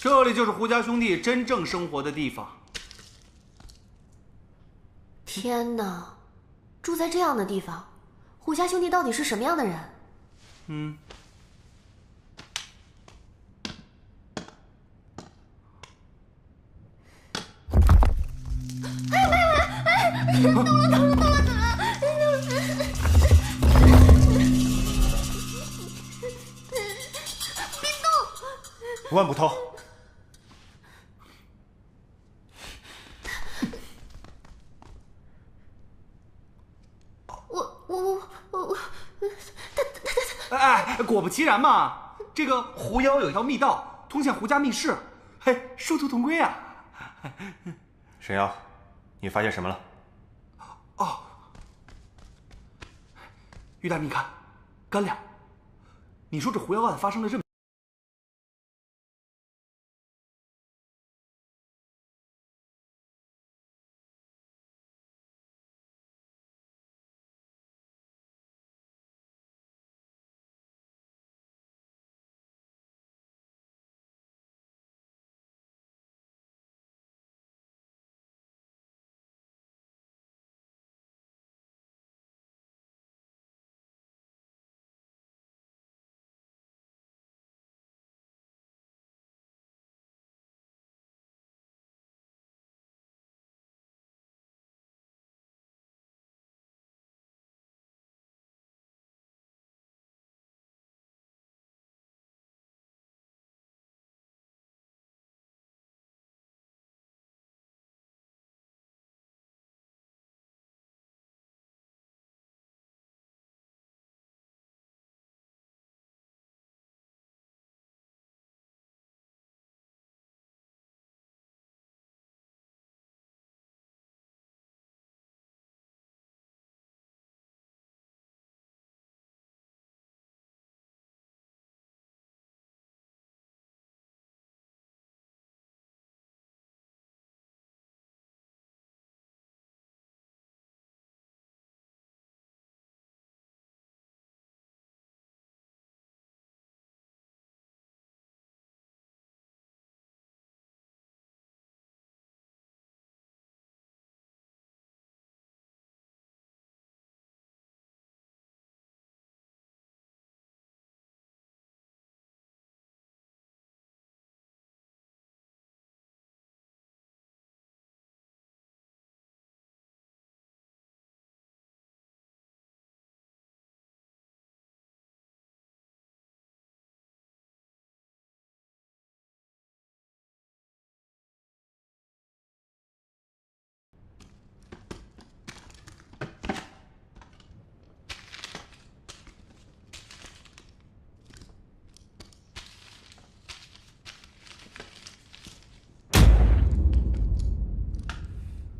这里就是胡家兄弟真正生活的地方。天哪，住在这样的地方，胡家兄弟到底是什么样的人？万捕头，哎，果不其然嘛，这个狐妖有一条密道通向胡家密室，嘿，殊途同归啊！沈阳，你发现什么了？哦，于大，你看，干粮。你说这狐妖案发生了这么……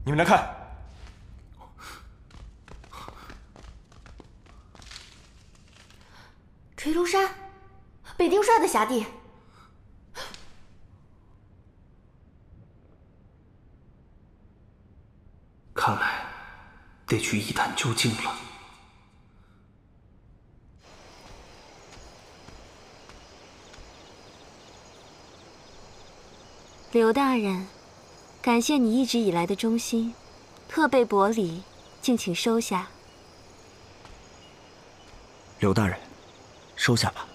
你们来看，垂头山，北丁帅的辖地。看来得去一探究竟了。刘大人，感谢你一直以来的忠心，特备薄礼，敬请收下。刘大人，收下吧。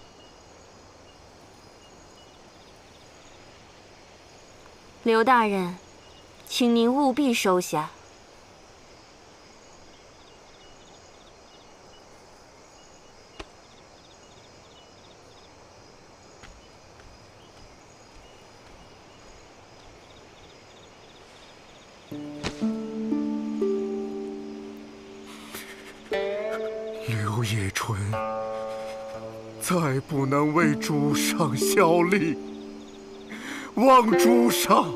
刘大人，请您务必收下。刘野纯再不能为主上效力，望主上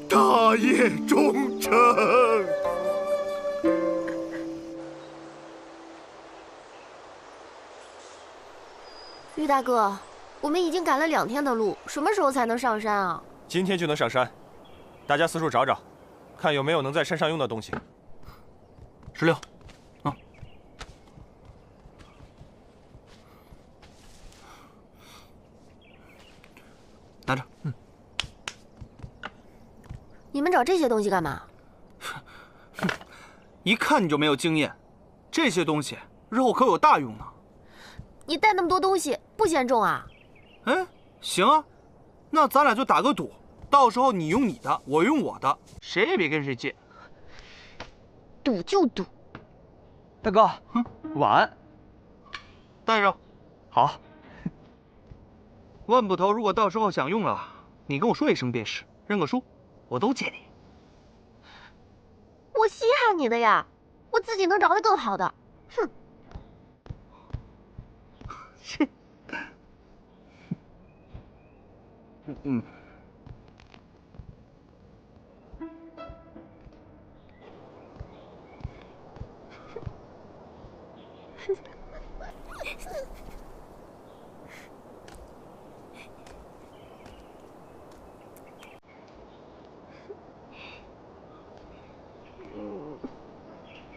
大业忠诚。玉大哥，我们已经赶了2天的路，什么时候才能上山啊？今天就能上山。大家四处找找，看有没有能在山上用的东西。16，拿着。你们找这些东西干嘛？一看你就没有经验，这些东西日后可有大用呢。你带那么多东西，不嫌重啊？哎，行啊，那咱俩就打个赌，到时候你用你的，我用我的，谁也别跟谁借。赌就赌。大哥，晚安。带上。好。万捕头，如果到时候想用了，你跟我说一声便是，认个输，我都借你。我稀罕你的呀，我自己能找到更好的。哼。切。嗯。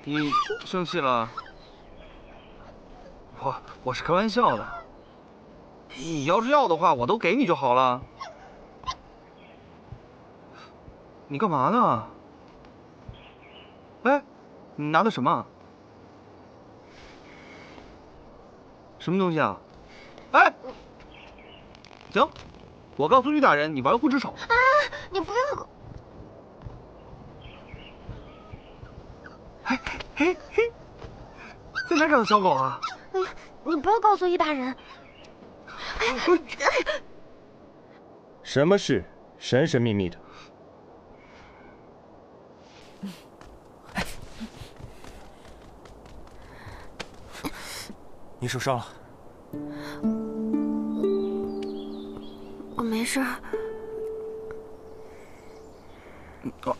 你生气了？我是开玩笑的。你要是要的话，我都给你就好了。你干嘛呢？哎，你拿的什么？什么东西啊？哎，行，我告诉玉大人，你玩忽职守。啊，你不要！嘿嘿嘿，在哪找的小狗啊？哎呀，你不要告诉玉大人。什么事神神秘秘的？你受伤了？我没事。哦，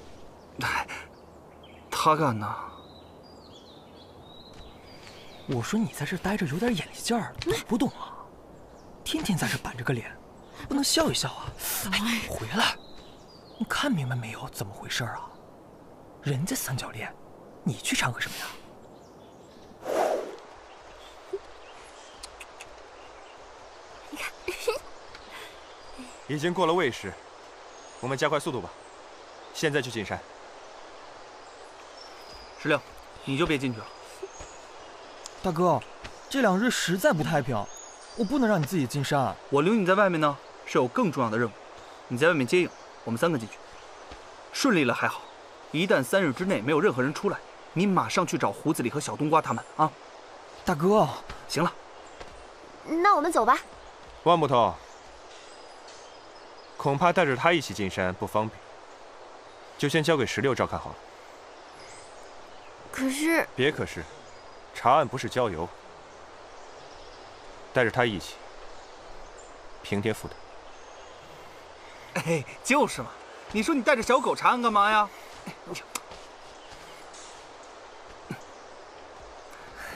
他干的。我说你在这待着有点眼力劲儿，懂不懂啊？天天在这板着个脸，不能笑一笑啊！哎，回来，你看明白没有？怎么回事啊？人家三角恋，你去掺和什么呀？已经过了未时，我们加快速度吧。现在去进山。石榴，你就别进去了。大哥，这2日实在不太平，我不能让你自己进山。我留你在外面呢，是有更重要的任务。你在外面接应，我们3个进去。顺利了还好，一旦3日之内没有任何人出来，你马上去找胡子里和小冬瓜他们啊。大哥，行了，那我们走吧。万捕头，恐怕带着他一起进山不方便，就先交给石榴照看好了。可是，别可是，查案不是郊游，带着他一起，平天负担。哎，就是嘛。你说你带着小狗查案干嘛呀？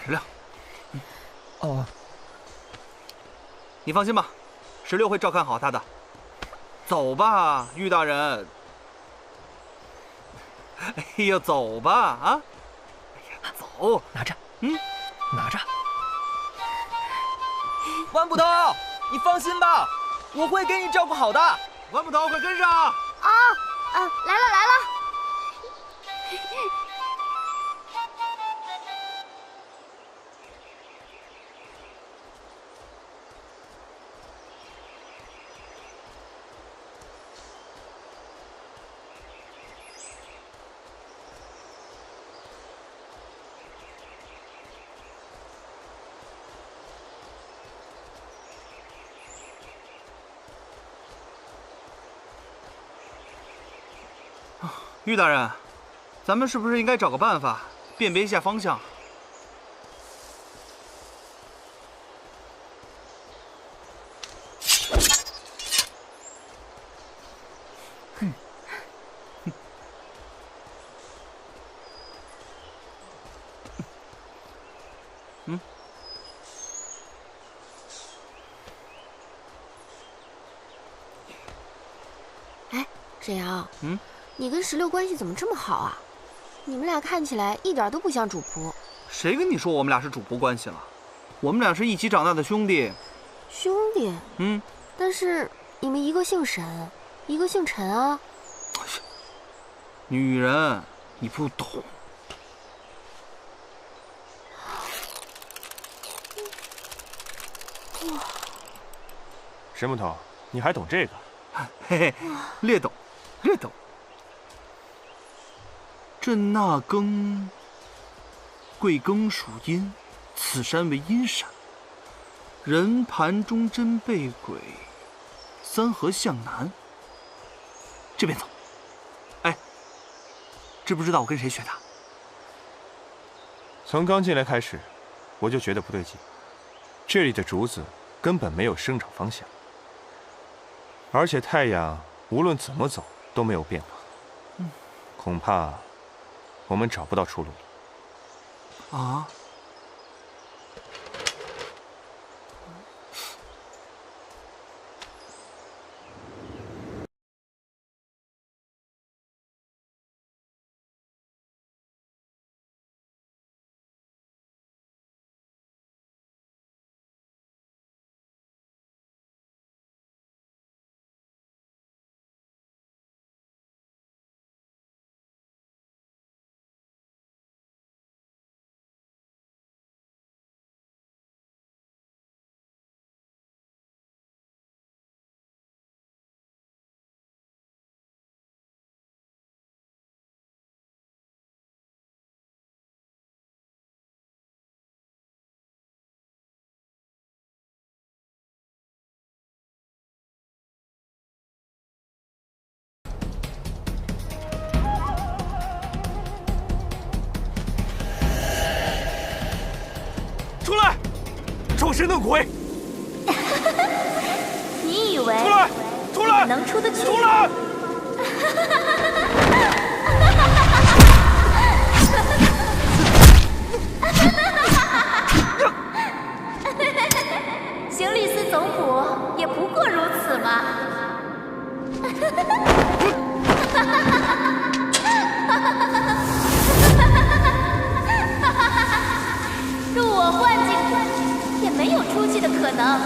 石榴，哦，你放心吧，石榴会照看好他的。走吧，玉大人。哎呀，走吧啊！哎呀，走，拿着，拿着。万捕头，你放心吧，我会给你照顾好的。万捕头，快跟上！来了来了。玉大人，咱们是不是应该找个办法辨别一下方向？哎，沈阳，你跟石榴关系怎么这么好啊？你们俩看起来一点都不像主仆。谁跟你说我们俩是主仆关系了？我们俩是一起长大的兄弟。兄弟？但是你们一个姓沈，一个姓陈啊。女人，你不懂。沈捕头，你还懂这个？嘿嘿，略懂，略懂。这那庚，贵庚属阴，此山为阴山。人盘中针背鬼，三合向南。这边走。哎，知不知道我跟谁学的？从刚进来开始，我就觉得不对劲。这里的竹子根本没有生长方向，而且太阳无论怎么走都没有变化。恐怕我们找不到出路。啊？出来！装神弄鬼！你以为出来！出来！能出得去？出来！行李司总捕也不过如此嘛。入我幻境也没有出去的可能，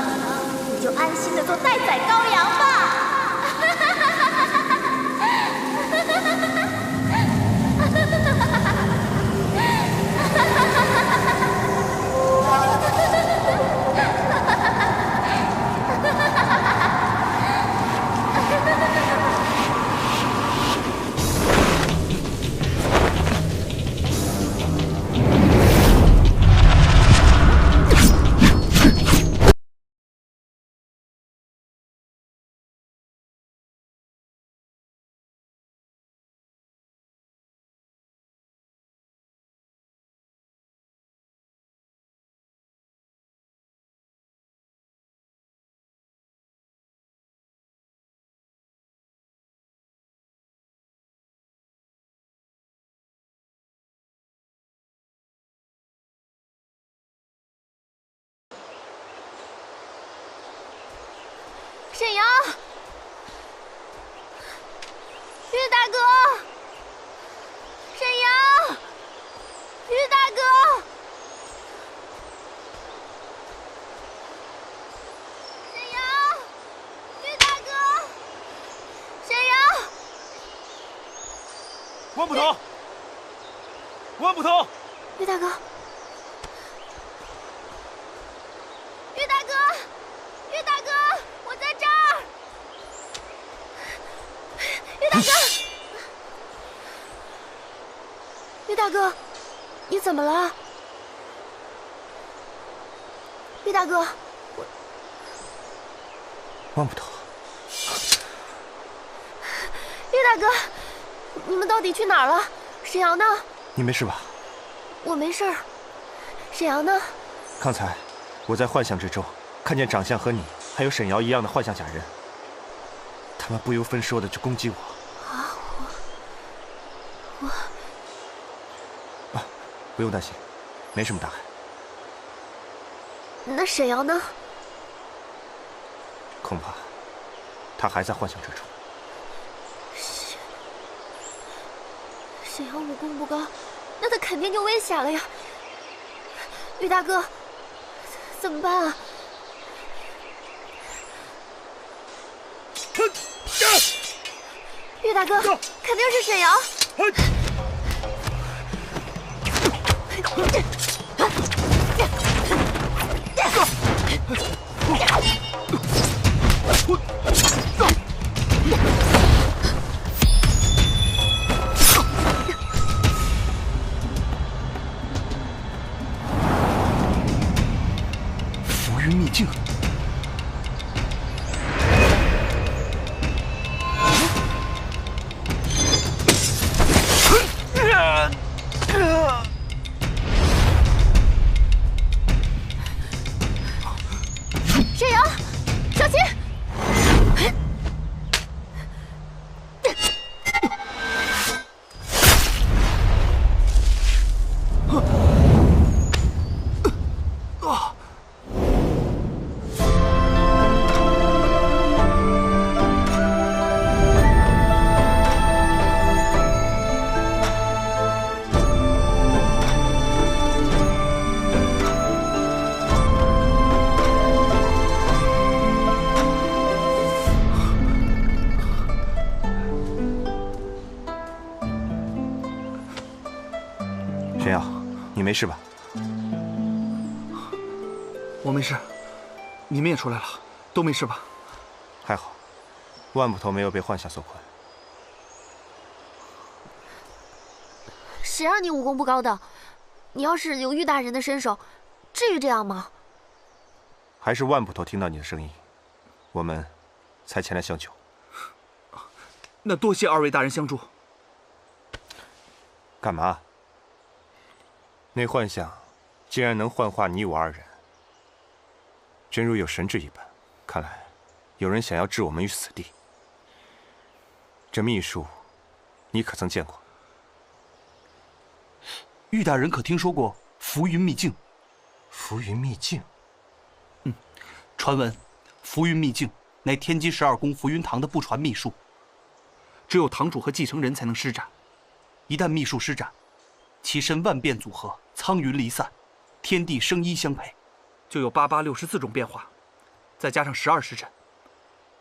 你就安心的做待宰羔羊吧。沈阳，于大哥，沈阳，于大哥，沈阳，于大哥，沈阳，万捕头，万捕头，于大哥，于大哥，于大哥。我在这儿，于大哥，于大哥，你怎么了？于大哥，万捕头，于大哥，你们到底去哪儿了？沈阳呢？你没事吧？我没事儿。沈阳呢？刚才我在幻象之中看见长相和你还有沈瑶一样的幻象假人，他们不由分说的就攻击我。啊，我……不用担心，没什么大碍。那沈瑶呢？恐怕他还在幻象之中。沈阳武功不高，那他肯定就危险了呀。于大哥，怎么办啊？岳大哥，肯定是沈阳。浮云秘境。沈阳，小心！沈耀，你没事吧？我没事，你们也出来了，都没事吧？还好，万捕头没有被幻象所困。谁让你武功不高的？你要是有玉大人的身手，至于这样吗？还是万捕头听到你的声音，我们才前来相救。那多谢二位大人相助。干嘛？那幻象竟然能幻化你我二人，真如有神智一般。看来有人想要置我们于死地。这秘术，你可曾见过？玉大人可听说过浮云秘境？浮云秘境？传闻，浮云秘境乃天机12宫浮云堂的不传秘术，只有堂主和继承人才能施展。一旦秘术施展，其身万变组合，苍云离散，天地生一相配，就有864种变化，再加上12时辰，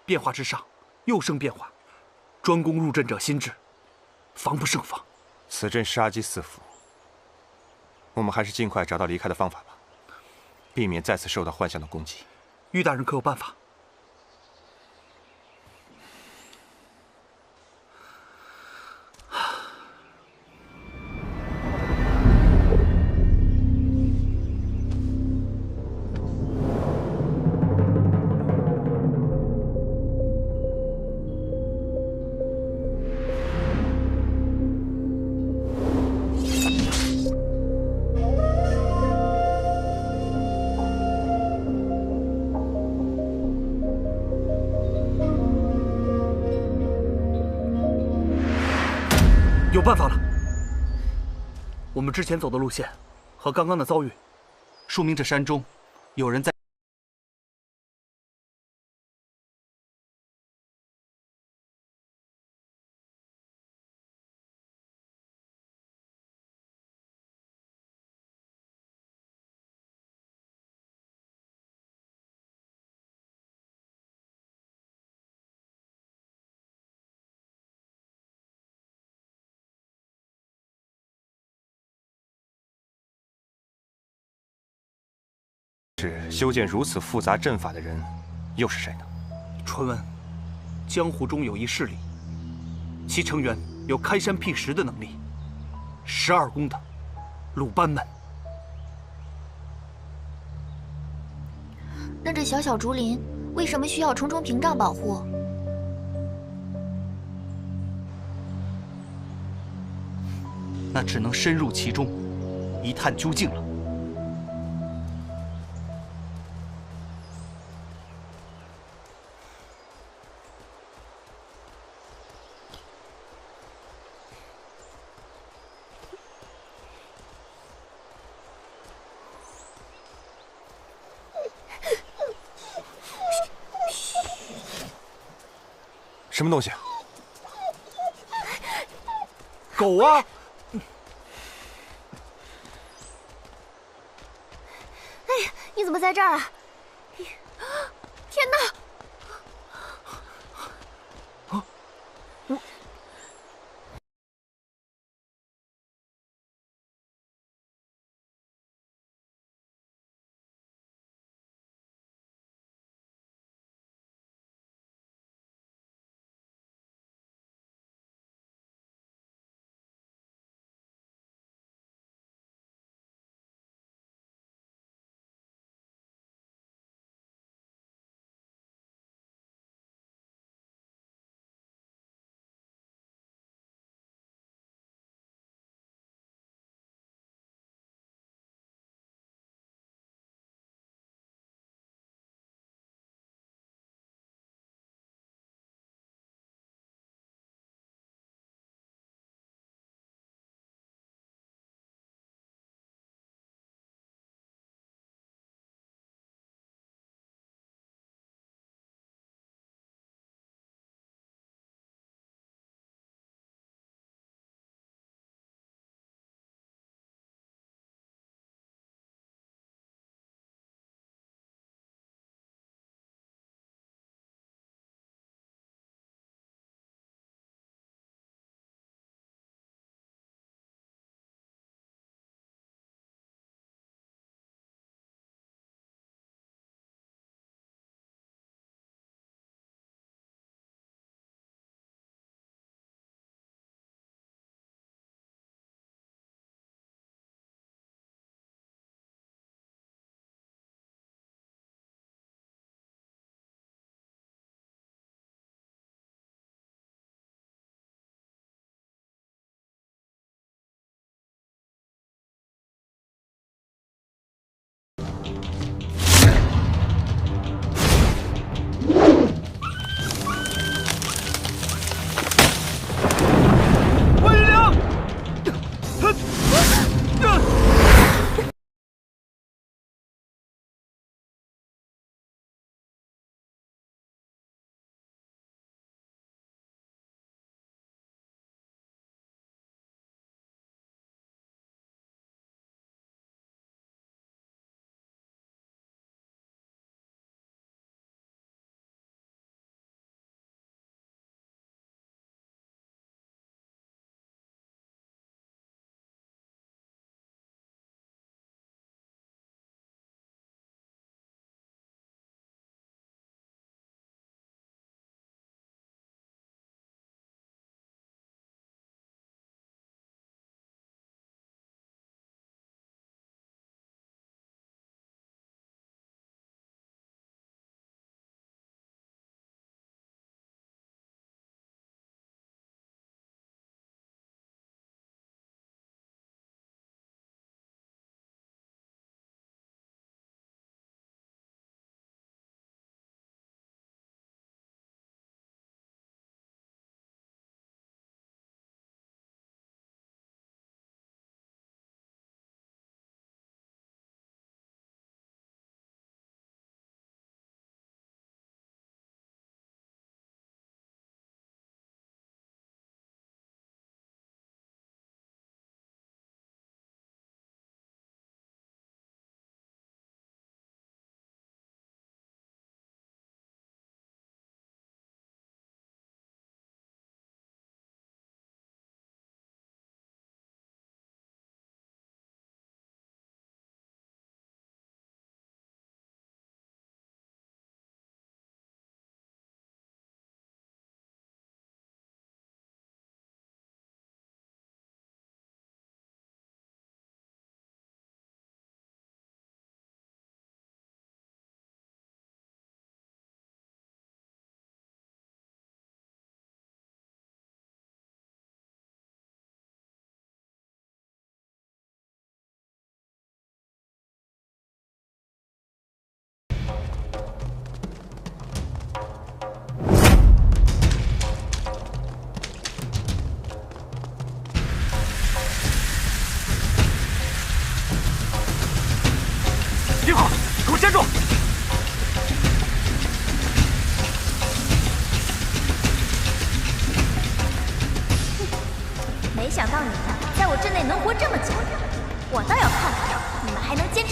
变化之上又生变化，专攻入阵者心智，防不胜防。此阵杀机四伏，我们还是尽快找到离开的方法吧，避免再次受到幻象的攻击。玉大人可有办法？有办法了！我们之前走的路线和刚刚的遭遇，说明这山中有人在。是修建如此复杂阵法的人，又是谁呢？传闻，江湖中有一势力，其成员有开山辟石的能力，12宫的鲁班门。那这小小竹林为什么需要重重屏障保护？那只能深入其中，一探究竟了。什么东西啊？狗啊！哎呀，你怎么在这儿啊？天哪！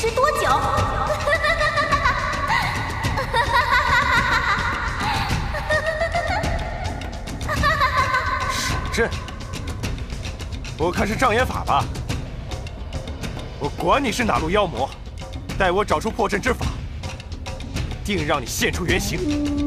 持多久？守阵？我看是障眼法吧。我管你是哪路妖魔，待我找出破阵之法，定让你现出原形。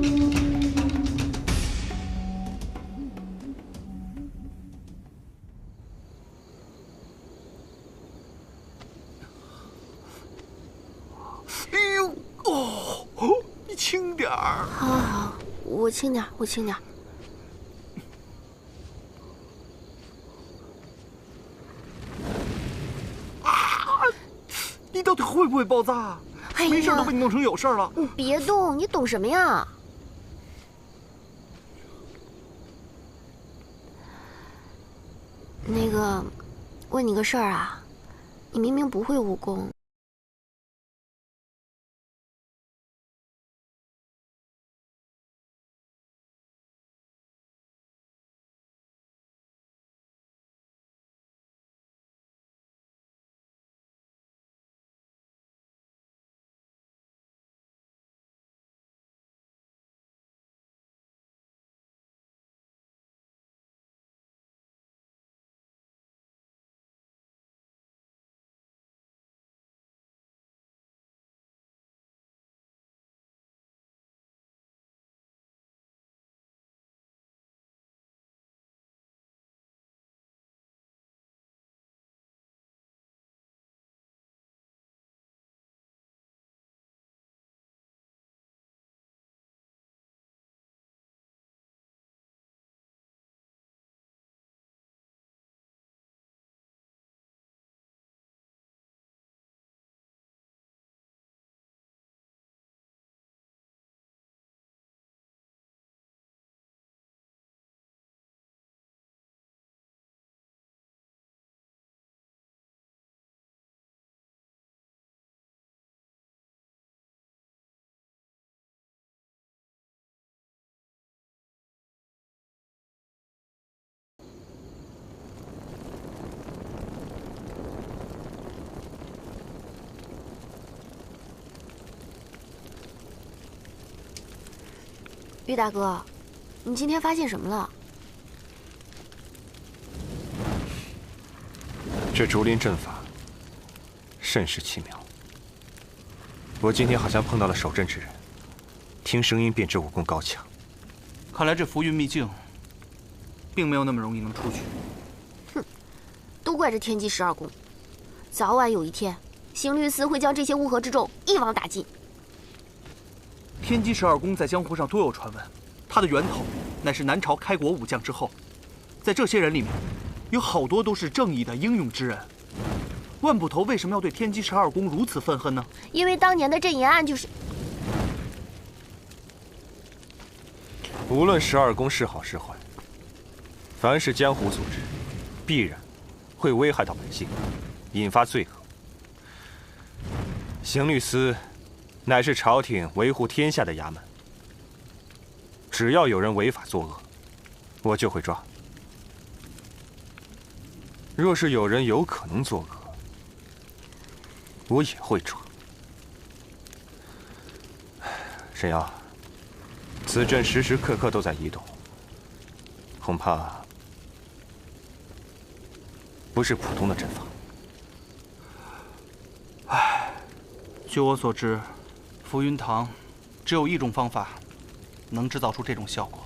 轻点儿。好，好，好，我轻点儿，我轻点儿。你到底会不会爆炸？哎呀，没事都被你弄成有事了。你别动，你懂什么呀？那个，问你个事儿啊，你明明不会武功。玉大哥，你今天发现什么了？这竹林阵法甚是奇妙。我今天好像碰到了守阵之人，听声音便知武功高强。看来这浮云秘境并没有那么容易能出去。哼，都怪这天机12宫，早晚有一天，刑律司会将这些乌合之众一网打尽。天机12宫在江湖上多有传闻，它的源头乃是南朝开国武将之后，在这些人里面，有好多都是正义的英勇之人。万捕头为什么要对天机12宫如此愤恨呢？因为当年的镇银案就是……无论12宫是好是坏，凡是江湖组织，必然会危害到百姓，引发罪恶。刑律司乃是朝廷维护天下的衙门，只要有人违法作恶，我就会抓。若是有人有可能作恶，我也会抓。沈阳，此阵时时刻刻都在移动，恐怕不是普通的阵法。唉，据我所知，浮云堂只有一种方法能制造出这种效果。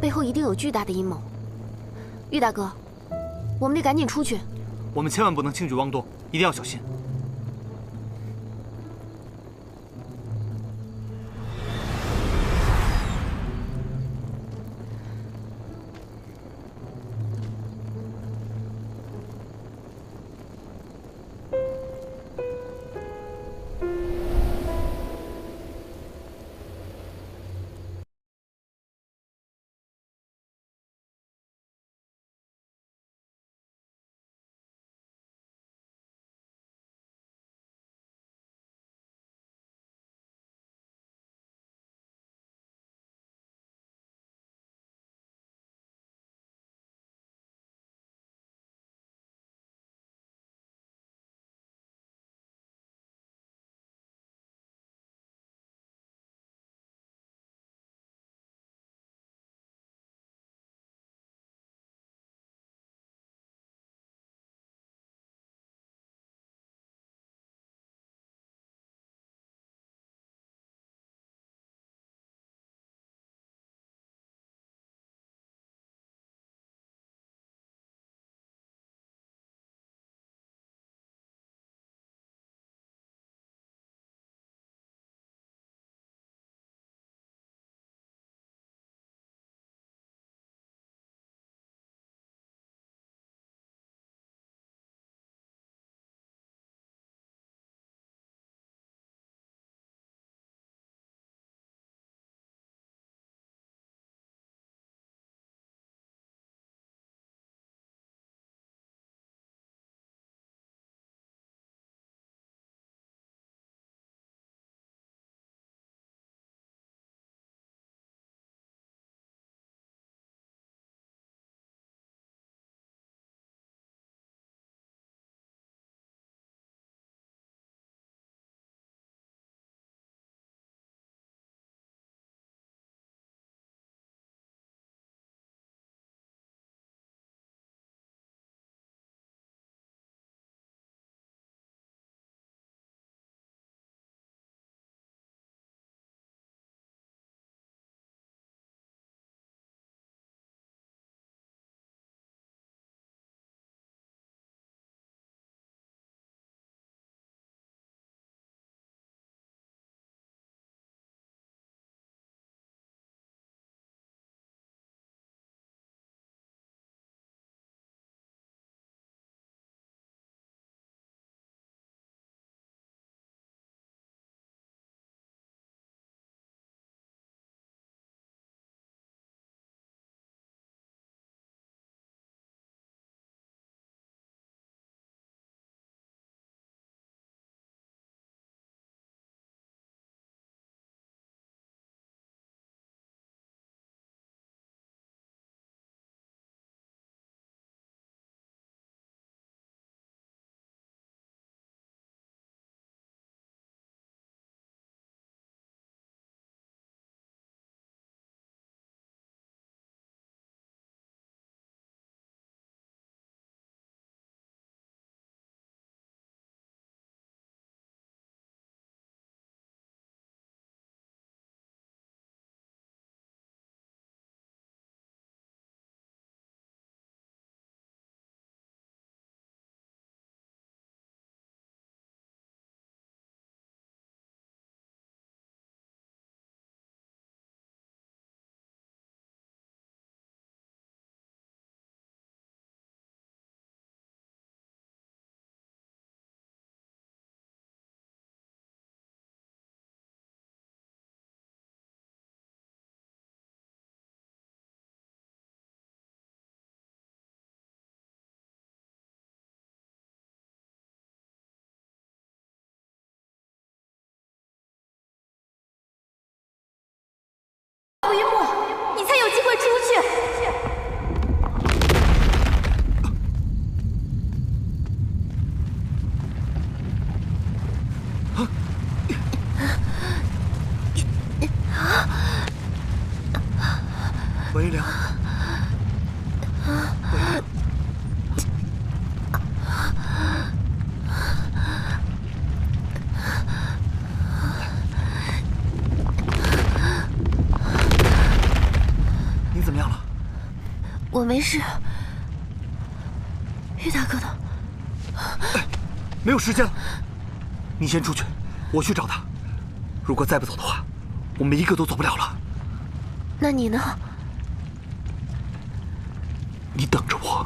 背后一定有巨大的阴谋。玉大哥，我们得赶紧出去。我们千万不能轻举妄动，一定要小心。胡一木，你才有机会出去。微凉，你怎么样了？我没事。玉大哥呢？没有时间了，你先出去，我去找他。如果再不走的话，我们一个都走不了了。那你呢？你等着我。